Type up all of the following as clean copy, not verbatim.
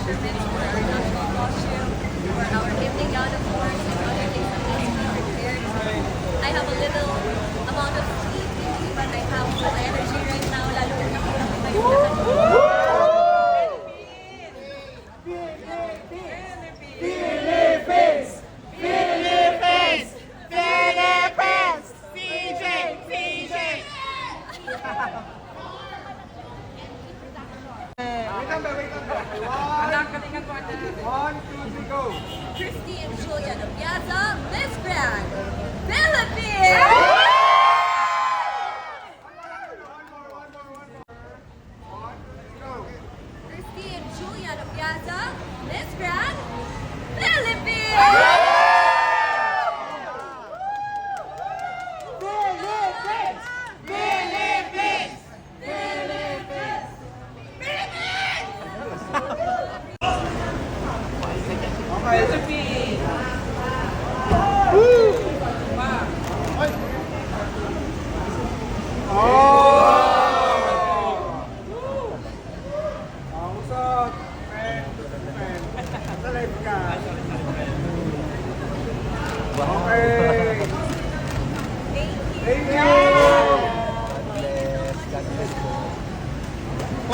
measurements for our national costume, for our evening gown, of course, and other things that needs to be prepared. So I have a little amount of sleep, but I have full energy right now, lalo na nakita kayo lahat. Philippines! Philippines! Philippines! PJ! PJ! One, two, three, go! Christy and Julia de Piazza, Miss Grand, Philippines! Christy and Julia de Piazza, Miss Grand, Philippines! Philippines! Ang usap! Pen! Sa live ka! Okay! Thank you!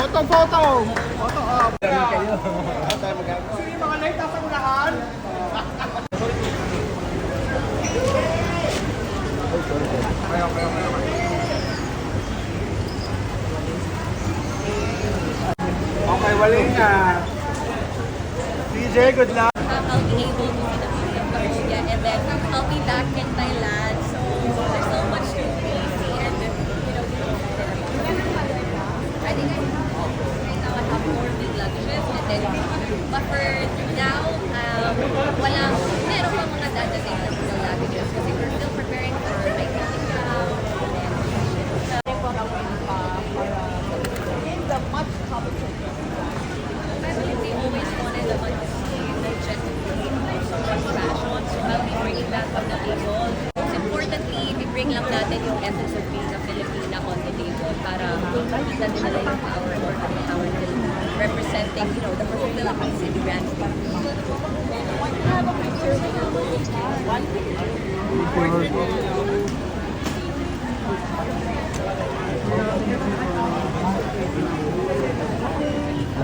Photo! Photo up! Sino yung mga light nasa unahan? Okay, wala nga. DJ, good luck. I'll be able to see the beauty of Cambodia, and then I'll be back in Thailand. So there's so much to really see, and I think right now I have more big luggages, and then but for now, meron pa mga dadating na mga luggages kasi we're still preparing for my coming gown. They always wanted the one to see the gentleman, so much fashion, so I'll be bringing that on the table. Most importantly, we-bring lang natin yung essence of being a Filipina on the table para makita nila yung power or power representing, the Philippines in grand.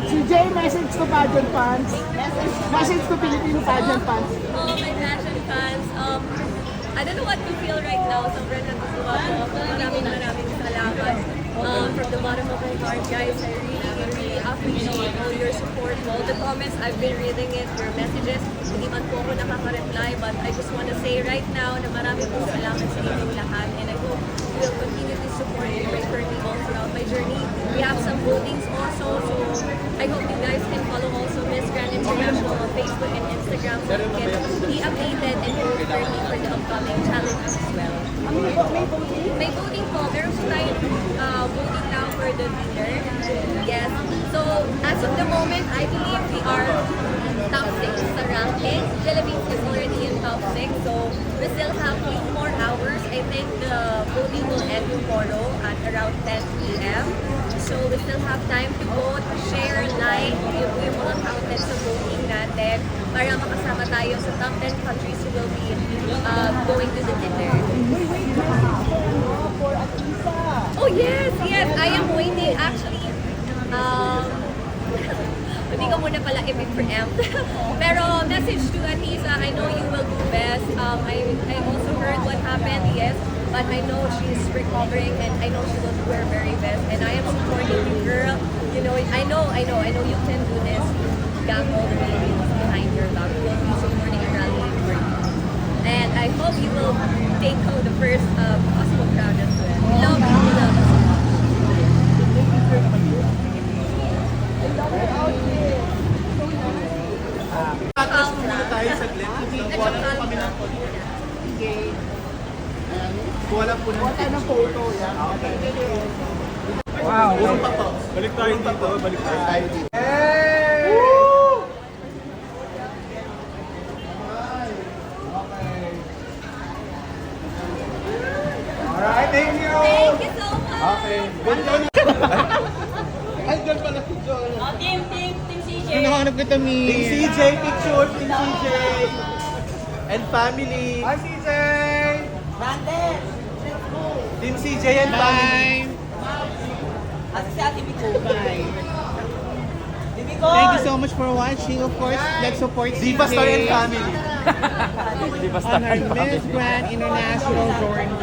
CJ, message to pageant fans. Message to Filipino pageant fans. Oh, my passion fans. I don't know what to feel right now. Sobrang natutuwa ko. Maraming salamat. From the bottom of my heart, guys, I really appreciate all your support, all the comments. I've been reading it, your messages. Hindi man po ako nakaka-reply, but I just want to say right now na marami pong salamat sa inyong lahat. And I hope you will continue to support me by turning all throughout my journey. We have some votings also, so I hope you guys can follow also Miss Grand International on Facebook and Instagram so you can be updated and vote for me for the upcoming challenges as well. May voting po. Meron po tayong voting now for the winner. Yes. So, as of the moment, I believe we are top 6 sa ranking. Philippines is already in top 6. So, we still have 8 more hours. I think the voting will end tomorrow at around 10 p.m. So, we still have time to vote, share, like, yung mga counted sa voting natin para makasama tayo sa top 10 countries who will be going to the dinner. Oh yes, I am waiting. Actually, hindi ko muna pala i-preempt. Pero message to Atisa, I know you will do best. I also heard what happened, yes, but I know she's recovering and I know she will do her very best. And I am supporting you, girl. I know you can do this. You got all the Philippines behind your back. We will be supporting and rallying for you. And I hope you will take home the first Cosmo Crown as well. We love you. We love you. Muna tayo saglit. Kuha lang po kami ng photo. Kuha lang po ng photo. Wow. Balik tayo dito. Balik tayo dito. Hey! Alright, thank you! Thank you so much! Okay. Ay, dyan pala si John. Team CJ! Hinahanap kita, Mi. Team CJ, picture, Team CJ. And family. Hi, CJ! Team CJ and family. Bye. Thank you so much for watching. Of course, let's support Diva Star and CJ family. on our Miss Grand International journey.